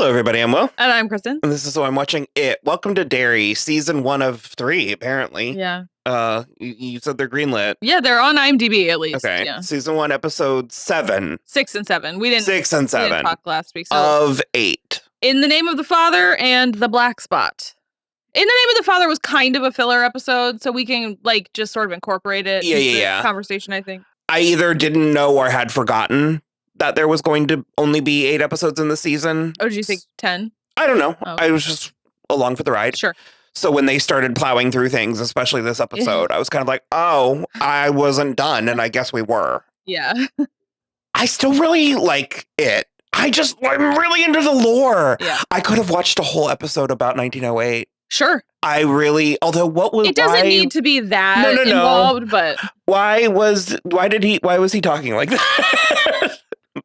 Hello, everybody. I'm Will. And I'm Kristen. And this is why I'm watching It. Welcome to Derry, season 1 of 3, apparently. Yeah. You said they're greenlit. Yeah, they're on IMDb at least. Okay. Yeah. Season 1, episode 7. 6 and 7. We didn't 6 and 7. We didn't talk last week. So of 8. In the Name of the Father and The Black Spot. In the Name of the Father was kind of a filler episode, so we can just sort of incorporate it into the conversation, I think. I either didn't know or had forgotten that there was going to only be 8 episodes in the season. Oh, did you think 10? I don't know. Oh. I was just along for the ride. Sure. So when they started plowing through things, especially this episode, I was kind of like, oh, I wasn't done, and I guess we were. Yeah. I still really like it. I'm really into the lore. Yeah. I could have watched a whole episode about 1908. Sure. It doesn't need to be that involved, but why was he talking like that?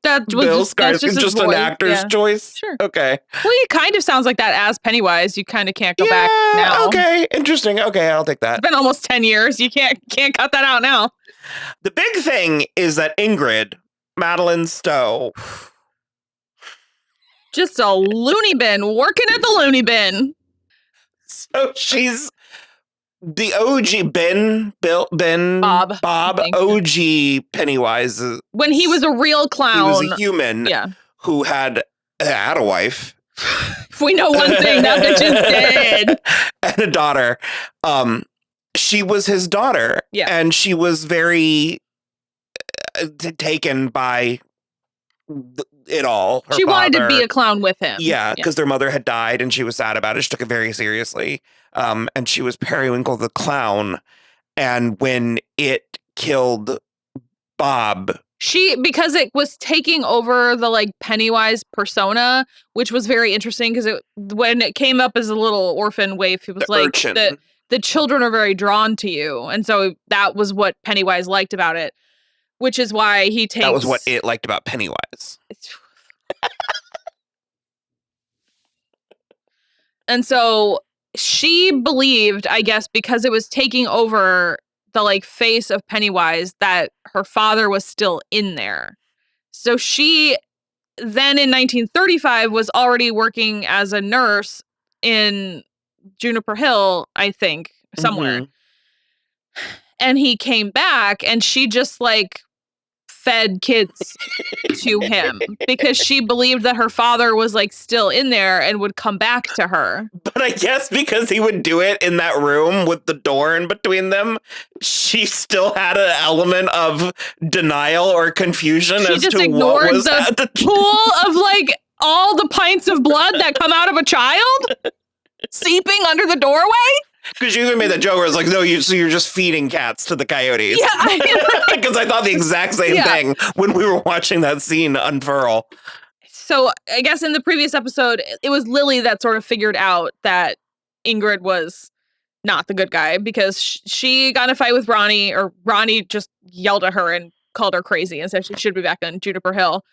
That was Bill Skarsgard, just an actor's choice. Sure. Okay. Well, he kind of sounds like that as Pennywise. You kind of can't go back now. Okay. Interesting. Okay, I'll take that. It's been almost 10 years. You can't cut that out now. The big thing is that Ingrid, Madeline Stowe, just a loony bin working at the loony bin. So she's the OG Bob, OG Pennywise. When he was a real clown. He was a human who had a wife. If we know one thing, that bitch is dead. And a daughter. She was his daughter. Yeah. And she was very taken by it all. She wanted to be a clown with him. Yeah, because their mother had died and she was sad about it. She took it very seriously. And she was Periwinkle the clown. And when it killed Bob, because it was taking over the Pennywise persona, which was very interesting because when it came up as a little orphan waif, it was the children are very drawn to you. And so that was what Pennywise liked about it. Which is why he takes... That was what it liked about Pennywise. And so she believed, I guess, because it was taking over the face of Pennywise, that her father was still in there. So she then in 1935 was already working as a nurse in Juniper Hill, I think, somewhere. Mm-hmm. And he came back and she just fed kids to him because she believed that her father was still in there and would come back to her. But I guess because he would do it in that room with the door in between them, she still had an element of denial or confusion as to what was at the pool of all the pints of blood that come out of a child seeping under the doorway. Because you even made that joke where it's no, so you're just feeding cats to the coyotes. Yeah. Because I thought the exact same thing when we were watching that scene unfurl. So I guess in the previous episode, it was Lily that sort of figured out that Ingrid was not the good guy because she got in a fight with Ronnie, or Ronnie just yelled at her and called her crazy and said she should be back on Juniper Hill.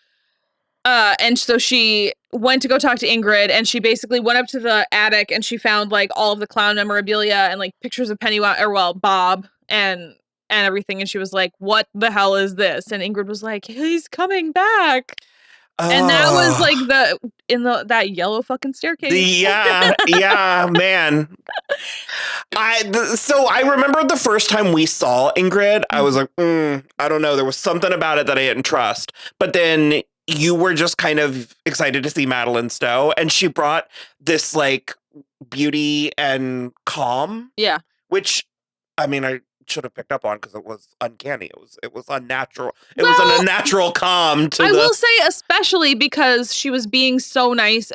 And so she went to go talk to Ingrid, and she basically went up to the attic and she found all of the clown memorabilia and pictures of Pennywise, Bob and everything. And she was like, "What the hell is this?" And Ingrid was like, "He's coming back." And that was that yellow fucking staircase. Yeah, man. So I remember the first time we saw Ingrid, I was like, I don't know. There was something about it that I didn't trust. But then you were just kind of excited to see Madeline Stowe, and she brought this beauty and calm. Yeah. Which, I mean, I should have picked up on because it was uncanny. It was unnatural. It was an unnatural calm to will say, especially because she was being so nice.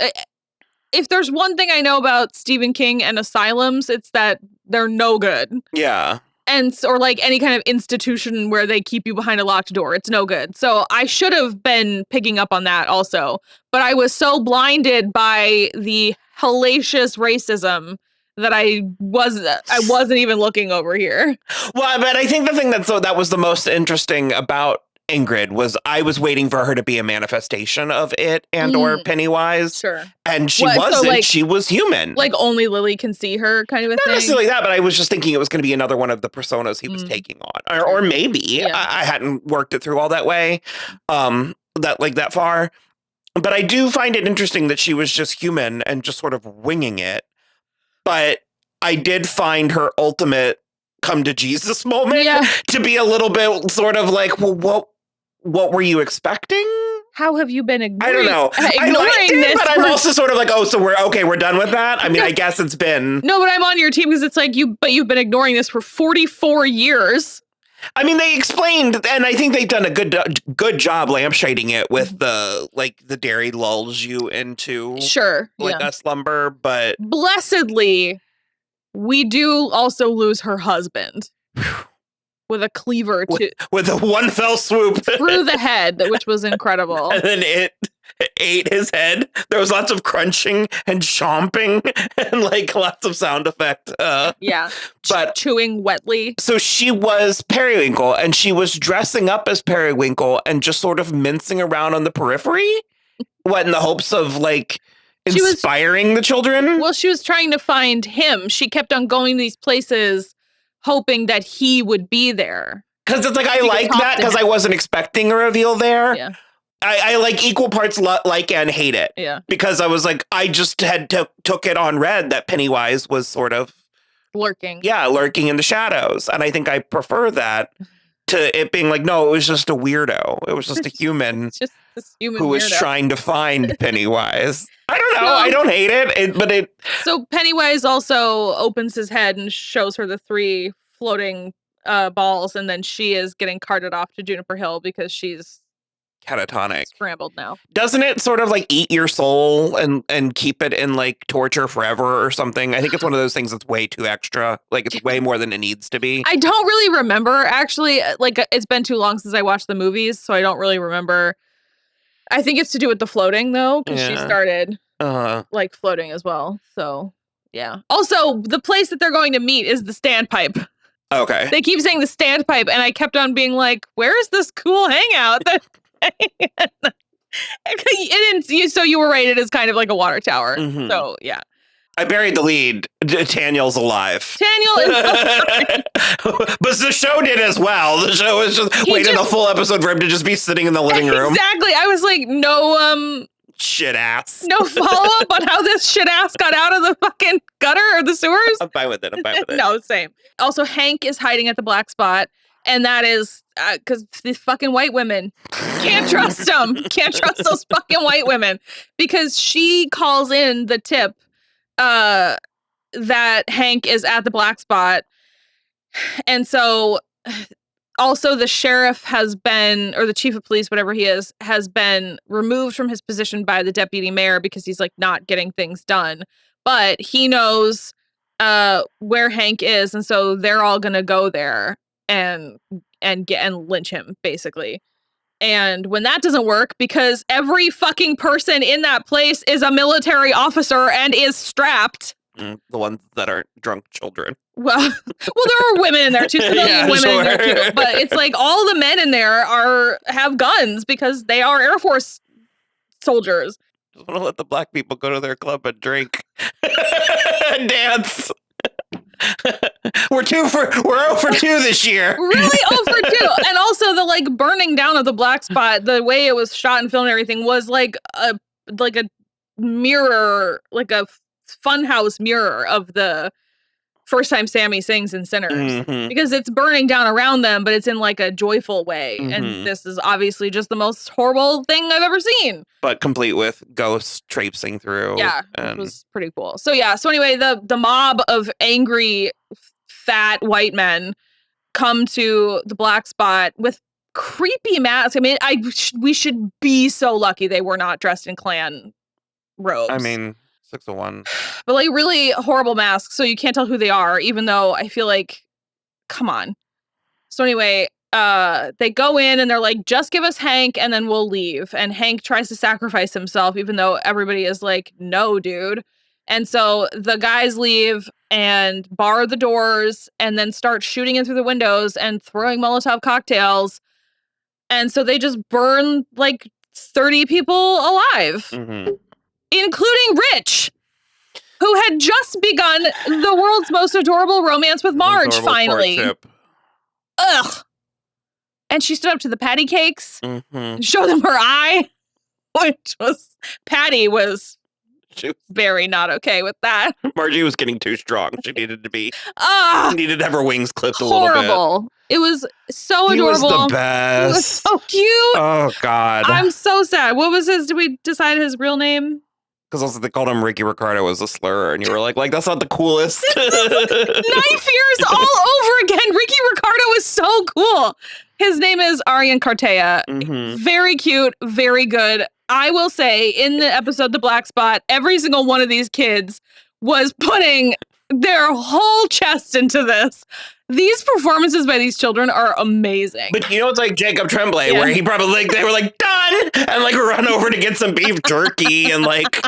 If there's one thing I know about Stephen King and asylums, it's that they're no good. Yeah. Or any kind of institution where they keep you behind a locked door. It's no good. So I should have been picking up on that also. But I was so blinded by the hellacious racism that I wasn't even looking over here. Well, but I think the thing that was the most interesting about Ingrid was I was waiting for her to be a manifestation of it and or Pennywise. Sure. And she wasn't. So she was human. Only Lily can see her kind of a thing. Not necessarily that, but I was just thinking it was going to be another one of the personas he was taking on. Or maybe I hadn't worked it through all that way, that far. But I do find it interesting that she was just human and just sort of winging it. But I did find her ultimate come to Jesus moment to be a little bit sort of like, well, what were you expecting? How have you been ignoring? I don't know. I liked it, but I'm also sort of like, oh, so we're done with that. I mean, I guess it's been. No, but I'm on your team because it's like you've been ignoring this for 44 years. I mean, they explained, and I think they've done a good job lampshading it with the Derry lulls you into a slumber, but blessedly, we do also lose her husband with a cleaver with a one fell swoop through the head, which was incredible. And then it ate his head. There was lots of crunching and chomping and like lots of sound effect. But chewing wetly. So she was Periwinkle, and she was dressing up as Periwinkle and just sort of mincing around on the periphery. What, in the hopes of like inspiring the children? Well, she was trying to find him. She kept on going to these places hoping that he would be there. Because it's like, I like that because I wasn't expecting a reveal there. Yeah. I like equal parts like and hate it. Yeah. Because I was like, I just had took it on read that Pennywise was sort of lurking. Yeah, lurking in the shadows. And I think I prefer that to it being like, no, it was just a weirdo. It was just a human, just this human who was trying to find Pennywise. I don't know. I don't hate it, So Pennywise also opens his head and shows her the 3 floating balls, and then she is getting carted off to Juniper Hill because she's catatonic, scrambled now. Doesn't it sort of like eat your soul and keep it in like torture forever or something? I think it's one of those things that's way too extra. Like it's way more than it needs to be. I don't really remember, actually. Like it's been too long since I watched the movies, so I don't really remember. I think it's to do with the floating though, because she started like floating as well. So yeah. Also, the place that they're going to meet is the standpipe. Okay. They keep saying the standpipe, and I kept on being like, where is this cool hangout? So you were right, it is kind of like a water tower. Mm-hmm. So yeah. I buried the lead. Taniel's alive. Taniel is alive. But the show did as well. The show was just waiting a full episode for him to just be sitting in the living room. Exactly. I was like, no shit ass. No follow-up on how this shit ass got out of the fucking gutter or the sewers? I'm fine with it. No, same. Also, Hank is hiding at the black spot. And that is because these fucking white women, can't trust them. Can't trust those fucking white women. Because she calls in the tip that Hank is at the black spot. And so also the sheriff has been, or the chief of police, whatever he is, has been removed from his position by the deputy mayor because he's like not getting things done. But he knows where Hank is. And so they're all going to go there and lynch him, basically. And when that doesn't work, because every fucking person in that place is a military officer and is strapped. The ones that aren't drunk children. Well, there are women in there too. Women in there too. But it's like all the men in there have guns because they are Air Force soldiers. Just want to let the black people go to their club and drink and dance. We're 0 for 2 this year. Really 0 for 2. And also the like burning down of the black spot, the way it was shot and filmed and everything was like a mirror, like a funhouse mirror of the first time Sammy sings in Sinners. Mm-hmm. Because it's burning down around them, but it's in like a joyful way. Mm-hmm. And this is obviously just the most horrible thing I've ever seen. But complete with ghosts traipsing through. Yeah, it was pretty cool. So yeah, so anyway, the mob of angry, fat white men come to the black spot with creepy masks. I mean, we should be so lucky they were not dressed in Klan robes. I mean, 601. But like really horrible masks, so you can't tell who they are, even though I feel like, come on. So anyway, they go in and they're like, just give us Hank and then we'll leave. And Hank tries to sacrifice himself, even though everybody is like, no, dude. And so the guys leave and bar the doors and then start shooting in through the windows and throwing Molotov cocktails. And so they just burn like 30 people alive. Mm-hmm. Including Rich, who had just begun the world's most adorable romance with Marge, finally. Courtship. Ugh. And she stood up to the patty cakes, showed them her eye. which was Patty was She was- very not okay with that. Margie was getting too strong. She needed to be. Ah, Needed to have her wings clipped a little bit. horrible. It was so He was adorable. the best. He was so cute. Oh God. I'm so sad. What was his? Did we decide his real name? Because also they called him Ricky Ricardo as a slur, and you were like that's not the coolest. 9 years all over again. Ricky Ricardo is so cool. His name is Arian Cartea. Mhm. Very cute, very good. I will say, in the episode The Black Spot, every single one of these kids was putting their whole chest into this. These performances by these children are amazing. But you know, it's like Jacob Tremblay, Yeah. where he probably they were like done, and like run over to get some beef jerky, and like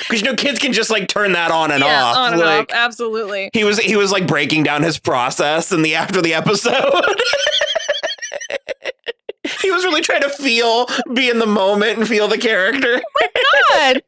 because you know kids can just like turn that on and off. On and like, off, absolutely. He was like breaking down his process after the episode. He was really trying to be in the moment and feel the character. God,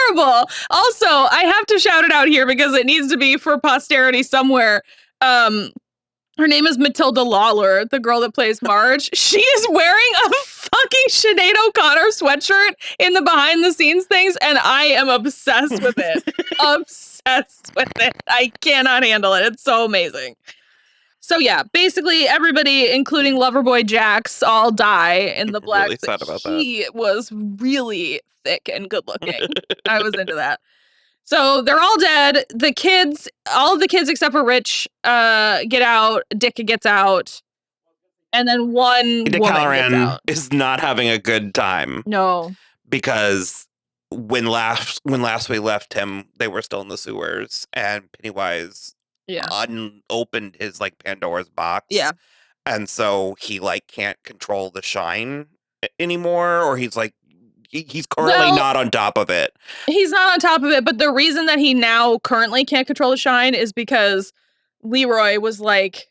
adorable. Also, I have to shout it out here because it needs to be for posterity somewhere. Her name is Matilda Lawler, the girl that plays Marge. She is wearing a fucking Sinead O'Connor sweatshirt in the behind the scenes things, and I am obsessed with it. Obsessed with it. I cannot handle it. It's so amazing. So yeah, basically everybody, including Loverboy Jax, all die in the black. Really sad about that. He was really thick and good looking. I was into that. So they're all dead. The kids, all of the kids except for Rich, get out. Dick gets out, and then one Dick woman Halloran gets out. is not having a good time No, because when last we left him, they were still in the sewers, and Pennywise unopened his like Pandora's box. Yeah. And so he like can't control the shine anymore, or he's like he's currently not on top of it. He's not on top of it, but the reason that he now currently can't control the shine is because Leroy was like,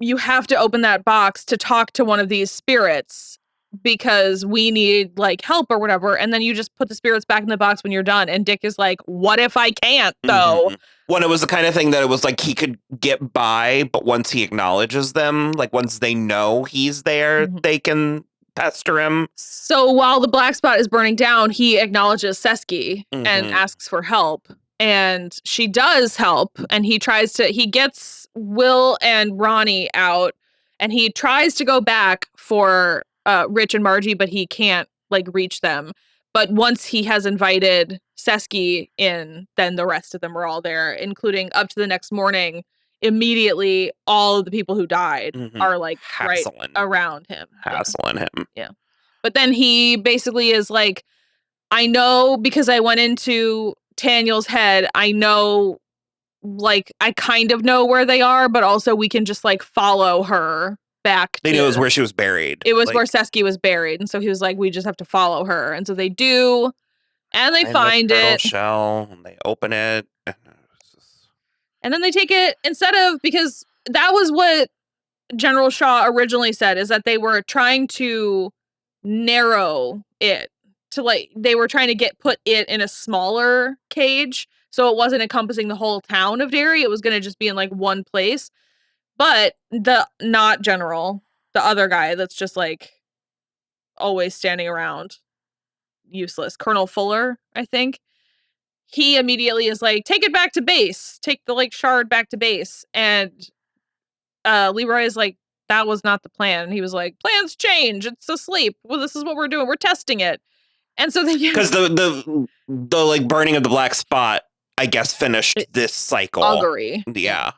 you have to open that box to talk to one of these spirits because we need like help or whatever. And then you just put the spirits back in the box when you're done. And Dick is like, what if I can't though? Mm-hmm. When it was the kind of thing that it was like he could get by, but once he acknowledges them, like once they know he's there, they can pester him. So while the black spot is burning down, he acknowledges Sesky and asks for help. And she does help. And he gets Will and Ronnie out. And he tries to go back for Rich and Margie, but he can't like reach them. But once he has invited Sesky in, then the rest of them are all there, including up to the next morning. Immediately, all of the people who died are like right around him. Hassling him. Yeah. But then he basically is like, I know because I went into Taniel's head, I know, like, I kind of know where they are, but also we can just like follow her back. They knew it was where she was buried. It was like, where Sesky was buried. And so he was like, we just have to follow her. And so they do. And they find the it. Shell, and they open it. And then they take it because that was what General Shaw originally said, is that they were trying to narrow it to they were trying to put it in a smaller cage. So it wasn't encompassing the whole town of Derry. It was going to just be in like one place. But not General, the other guy that's just like always standing around, useless, Colonel Fuller, I think. He immediately is like, take it back to base. Take the like shard back to base. And Leroy is like, that was not the plan. And he was like, plans change. It's asleep. Well, this is what we're doing. We're testing it. And so they because the like burning of the black spot, I guess, finished this cycle. Augury. Yeah.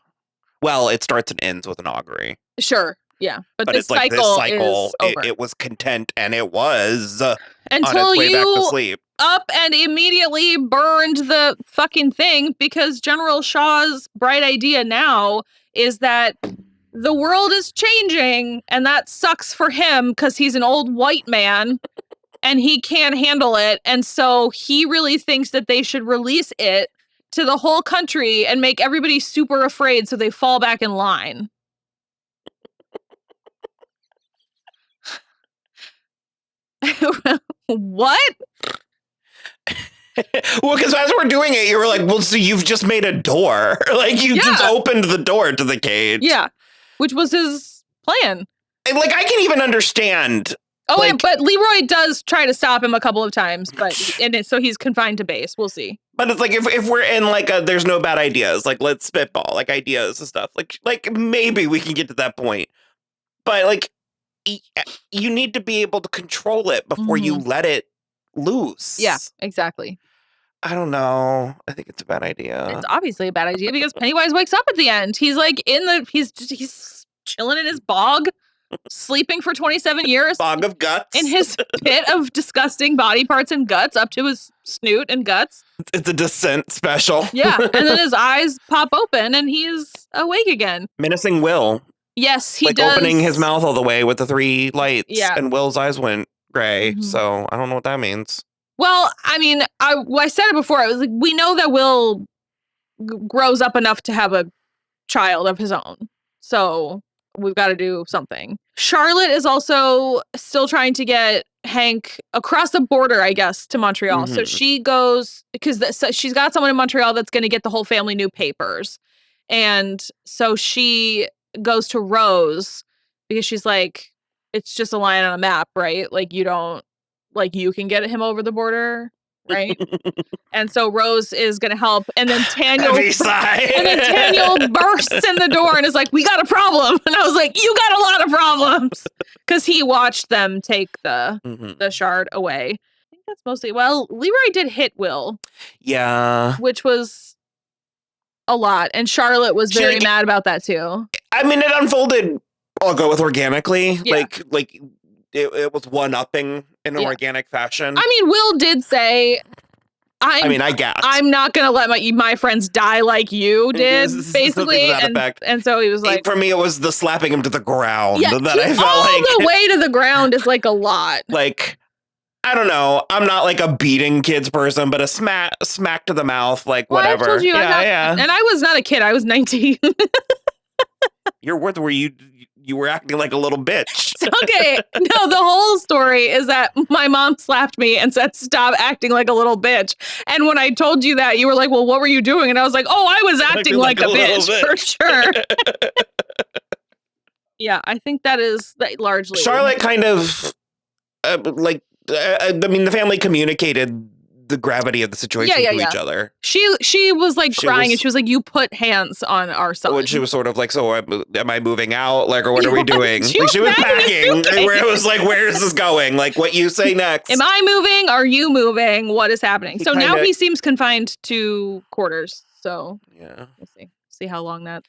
Well, it starts and ends with an augury. Sure. Yeah. But it's like this cycle, is over. It was content, and it was until on its way you back to sleep. Up and immediately burned the fucking thing, because General Shaw's bright idea now is that the world is changing, and that sucks for him because he's an old white man and he can't handle it. And so he really thinks that they should release it to the whole country and make everybody super afraid so they fall back in line. What? Well, because as we're doing it, you were like, well, so you've just made a door. Like, you just opened the door to the cage. Yeah. Which was his plan. And, like, I can even understand Oh, Like- yeah, but Leroy does try to stop him a couple of times, so he's confined to base. We'll see. But it's like if we're in like there's no bad ideas, like let's spitball like ideas and stuff. Like maybe we can get to that point. But like you need to be able to control it before you let it loose. Yeah, exactly. I don't know. I think it's a bad idea. It's obviously a bad idea because Pennywise wakes up at the end. He's like he's chilling in his bog, sleeping for 27 years. Bog of guts. In his pit of disgusting body parts and guts up to his snoot and guts. It's a Descent special. Yeah. And then his eyes pop open and he's awake again. Menacing Will. Yes, he like does. opening his mouth all the way with the 3 lights. Yeah. And Will's eyes went gray. Mhm. So I don't know what that means. Well, I mean, I said it before. I was like, we know that Will grows up enough to have a child of his own. So we've got to do something. Charlotte is also still trying to get Hank across the border, I guess, to Montreal. So she goes, because she's got someone in Montreal that's going to get the whole family new papers. And so she goes to Rose because she's like, it's just a line on a map, right? Like you can get him over the border, right? And so Rose is going to help. And then Taniel bursts in the door and is like, we got a problem. And I was like, you got a lot of problems. Because he watched them take the shard away. I think that's mostly, well, Leroy did hit Will. Yeah. Which was a lot. And Charlotte was very mad about that too. I mean, it unfolded, I'll go with organically. Yeah. Like it was one-upping in an organic fashion. I mean, Will did say, I guess. I'm not going to let my friends die like you did, basically. And so he was like... For me, it was the slapping him to the ground that I felt all like... the way to the ground is like a lot. Like, I don't know. I'm not like a beating kids person, but a smack to the mouth, like whatever. I told you, yeah. And I was not a kid. I was 19. Your words were you were acting like a little bitch. Okay. No, the whole story is that my mom slapped me and said, stop acting like a little bitch. And when I told you that, you were like, well, what were you doing? And I was like, oh, I was acting like a bitch for sure. Yeah, I think that is largely. Charlotte kind of I mean, the family communicated the gravity of the situation to each other. She was like crying and she was like, you put hands on our son. When she was sort of like, so am I moving out? Like, or what are we doing? She was packing. Where it was like, where is this going? Like, what you say next? Am I moving? Are you moving? What is happening? So now he seems confined to quarters. So yeah, we'll see how long that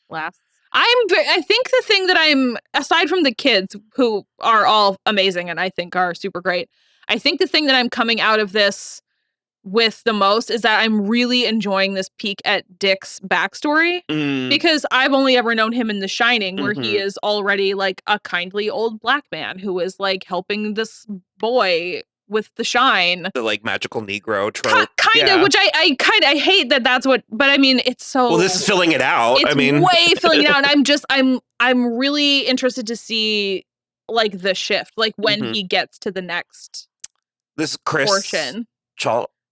lasts. I think the thing that I'm, aside from the kids who are all amazing and I think are super great, I think the thing that I'm coming out of this with the most is that I'm really enjoying this peek at Dick's backstory because I've only ever known him in The Shining, where he is already like a kindly old black man who is like helping this boy with the shine. The like magical Negro trope. Kind of, which I hate that's what, but I mean, it's so. Well, this is filling it out. It's way filling it out. And I'm really interested to see like the shift, like when he gets to the next portion.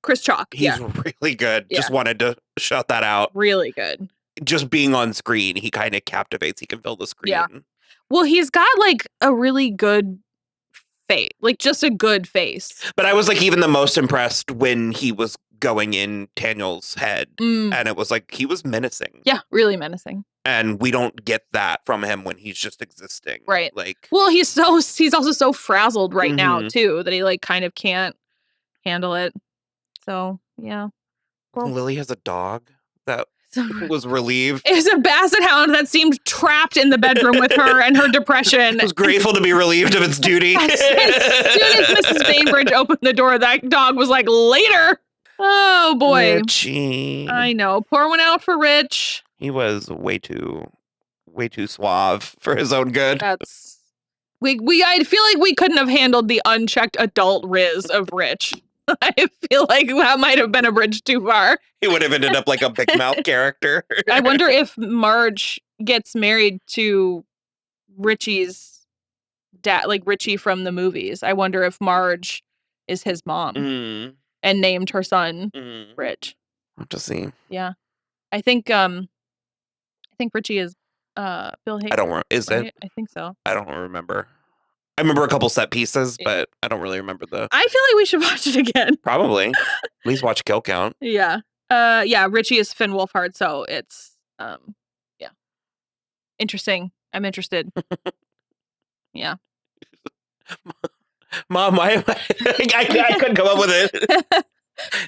Chris Chalk. He's really good. Yeah. Just wanted to shout that out. Really good. Just being on screen, he kind of captivates. He can fill the screen. Yeah. Well, he's got like a really good face, like just a good face. But I was like even the most impressed when he was going in Taniel's head. And it was like he was menacing. Yeah, really menacing. And we don't get that from him when he's just existing. Right. Like, well, he's also so frazzled right now too that he like kind of can't handle it. So yeah. Well, Lily has a dog that was relieved. It was a basset hound that seemed trapped in the bedroom with her and her depression. It was grateful to be relieved of its duty. As soon as Mrs. Bainbridge opened the door, that dog was like, later. Oh boy. Richie. I know. Pour one out for Rich. He was way too suave for his own good. I feel like we couldn't have handled the unchecked adult Riz of Rich. I feel like that might have been a bridge too far. He would have ended up like a big mouth character. I wonder if Marge gets married to Richie's dad, like Richie from the movies. I wonder if Marge is his mom and named her son Rich. We'll have to see. Yeah. I think Richie is Bill Hader. Is it? I think so. I don't remember. I remember a couple set pieces, but I don't really remember the. I feel like we should watch it again. Probably. At least watch Kill Count. Yeah. Richie is Finn Wolfhard, so it's interesting. I'm interested. Yeah. Mom, why I couldn't come up with it.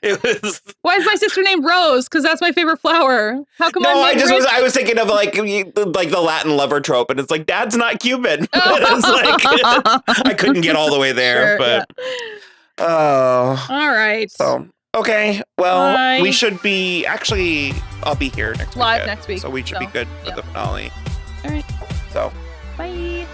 It was. Why is my sister named Rose? Because that's my favorite flower. How come I was thinking of like the Latin lover trope, and it's like Dad's not Cuban. It's like I couldn't get all the way there, but oh, all right. So okay, well, Bye. we should be actually. I'll be here next live weekend, next week, so we should be good for the finale. All right. So bye.